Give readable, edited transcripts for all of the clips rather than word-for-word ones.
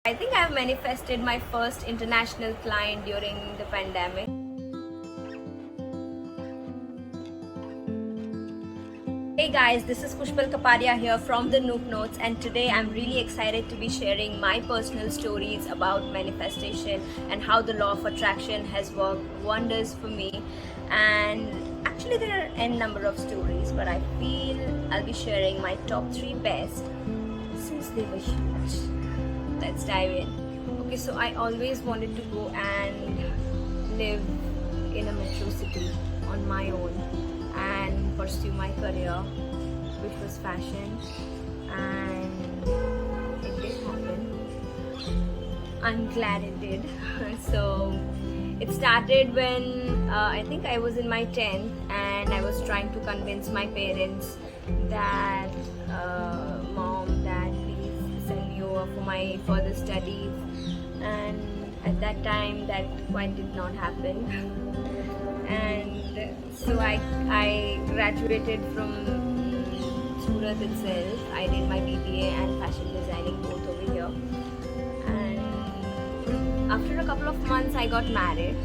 I think I've manifested my first international client during the pandemic. Hey guys, this is Pushpal Kapadia here from the Nook Notes, and today I'm really excited to be sharing my personal stories about manifestation and how the law of attraction has worked wonders for me. And actually, there are n number of stories, but I feel I'll be sharing my top 3 best since they were huge. Let's dive in. Okay, so I always wanted to go and live in a metro city on my own and pursue my career, which was fashion, and it did happen. I'm glad it did. So it started when I think I was in my 10th and I was trying to convince my parents that mom, dad, please send me over for my further studies. And at that time that quite did not happen. And so I graduated from Surat itself. I did my BBA and fashion designing both over here. And after a couple of months I got married.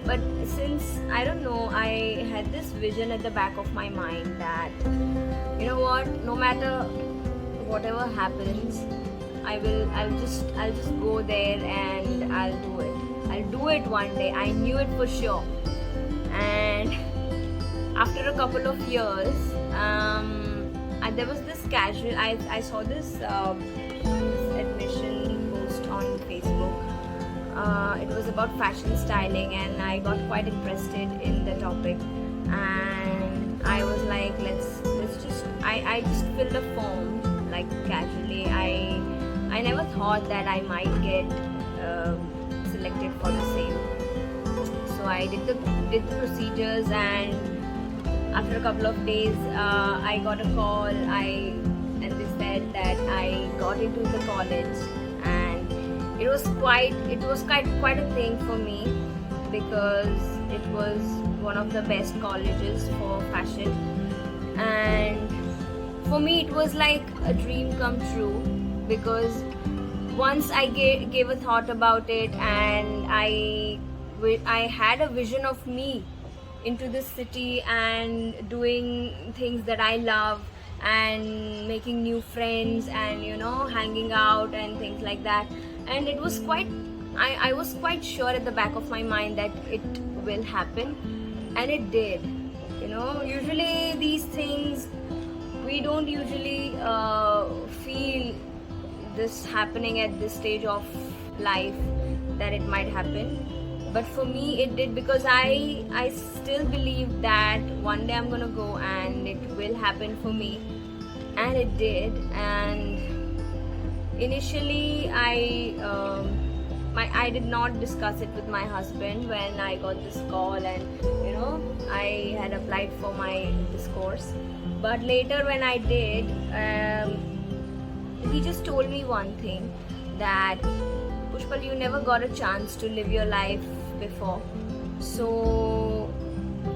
But since I don't know, I had this vision at the back of my mind that, you know what, no matter whatever happens, I'll just go there and I'll do it. I'll do it one day. I knew it for sure. And after a couple of years, there was this casual. I saw this admission post on Facebook. It was about fashion styling, and I got quite interested in the topic. And I was like, let's just. I just filled a form like casually. I never thought that I might get selected for the same. So I did the procedures, and after a couple of days, I got a call. And they said that I got into the college, and it was quite a thing for me because it was one of the best colleges for fashion, and for me it was like a dream come true because once I gave a thought about it, and I had a vision of me into this city and doing things that I love and making new friends and hanging out and things like that. And it was I was quite sure at the back of my mind that it will happen, and it did. Usually these things we don't usually feel this happening at this stage of life that it might happen, but for me it did because I still believe that one day I'm gonna go and it will happen for me, and it did. And initially I did not discuss it with my husband when I got this call, and I had applied for this course. But later when I did, he just told me one thing, that Pushpal, you never got a chance to live your life before, so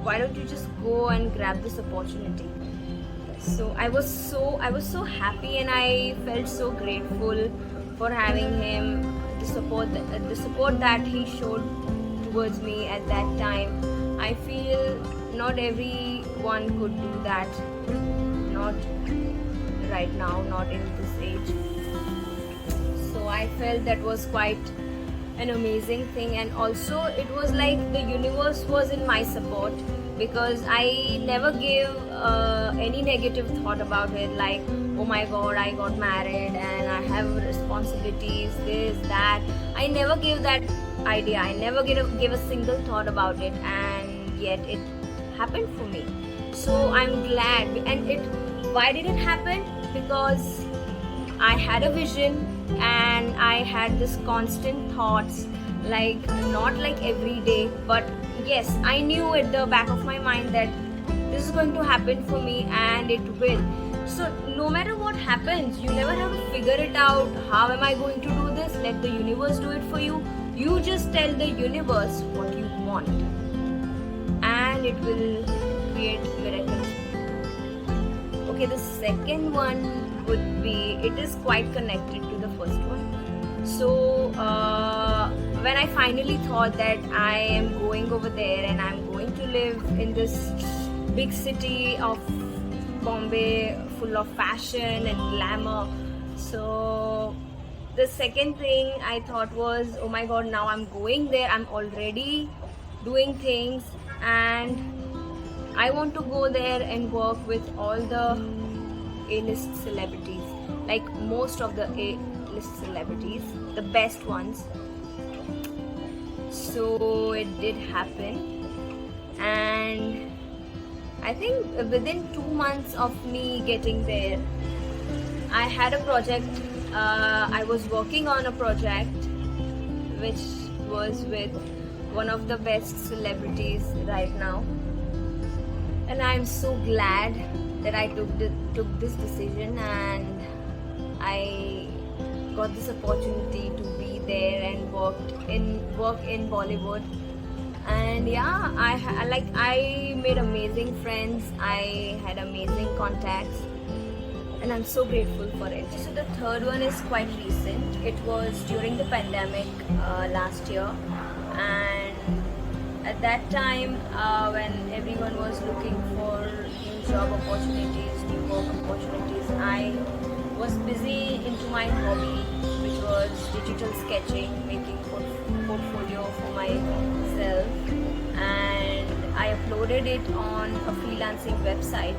why don't you just go and grab this opportunity? So I was so happy, and I felt so grateful for having him, the support that he showed towards me at that time. I feel not everyone could do that, not right now, not in this age. So I felt that was quite an amazing thing, and also it was like the universe was in my support because I never gave any negative thought about it, like, oh my god, I got married and I have responsibilities, this, that. I never gave that idea. I never gave a single thought about it, and yet it happened for me. So I'm glad. And why did it happen? Because I had a vision, and I had this constant thoughts, like not like every day, but yes, I knew at the back of my mind that this is going to happen for me, and it will. So no matter what happens, you never have to figure it out, how am I going to do this? Let the universe do it for you. You just tell the universe what you want, and it will create miracles. Okay, the second one it is quite connected to the first one. So when I finally thought that I am going over there and I'm going to live in this big city of Bombay full of fashion and glamour, so the second thing I thought was, oh my god, now I'm going there, I'm already doing things, and I want to go there and work with all the A-list celebrities, like most of the A-list celebrities, the best ones. So it did happen, and I think within 2 months of me getting there, I had a project. I was working on a project which was with one of the best celebrities right now, and I'm so glad that I took this decision and I got this opportunity to be there and work in Bollywood. And yeah, I made amazing friends, I had amazing contacts, and I'm so grateful for it. So the third one is quite recent. It was during the pandemic last year, and at that time when everyone was looking for new job opportunities, new work opportunities, I was busy into my hobby, which was digital sketching, making portfolio for myself, and I uploaded it on a freelancing website.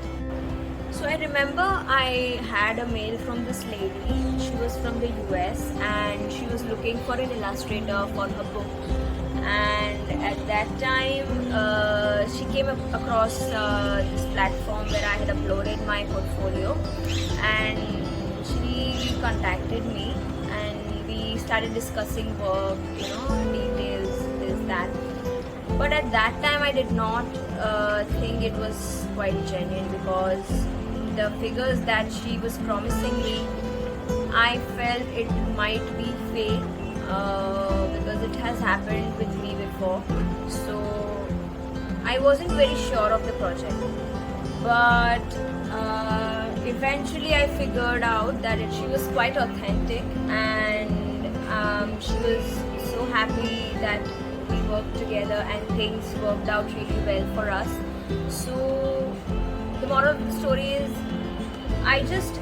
So I remember I had a mail from this lady. She was from the US and she was looking for an illustrator for her book. And at that time, she came across this platform where I had uploaded my portfolio, and she contacted me and we started discussing work, details, this, that. But at that time, I did not think it was quite genuine, because the figures that she was promising me, I felt it might be fake, because it has happened with me before. So I wasn't very sure of the project. But eventually I figured out that she was quite authentic, and she was so happy that we worked together and things worked out really well for us. So the moral of the story is, I just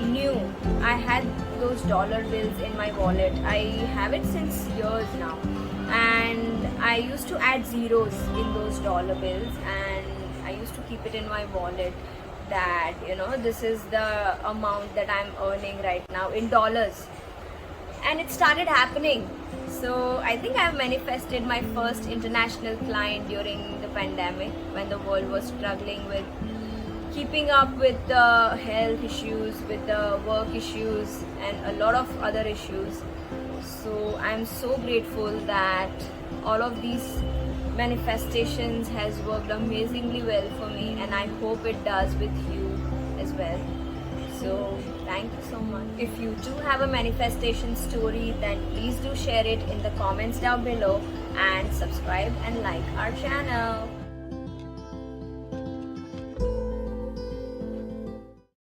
knew I had those dollar bills in my wallet. I have it since years now, and I used to add zeros in those dollar bills, and I used to keep it in my wallet, that this is the amount that I'm earning right now in dollars. And it started happening. So I think I've manifested my first international client during the pandemic, when the world was struggling with keeping up with the health issues, with the work issues, and a lot of other issues. So I'm so grateful that all of these manifestations has worked amazingly well for me, and I hope it does with you as well. So thank you so much. If you do have a manifestation story, then please do share it in the comments down below, and subscribe and like our channel.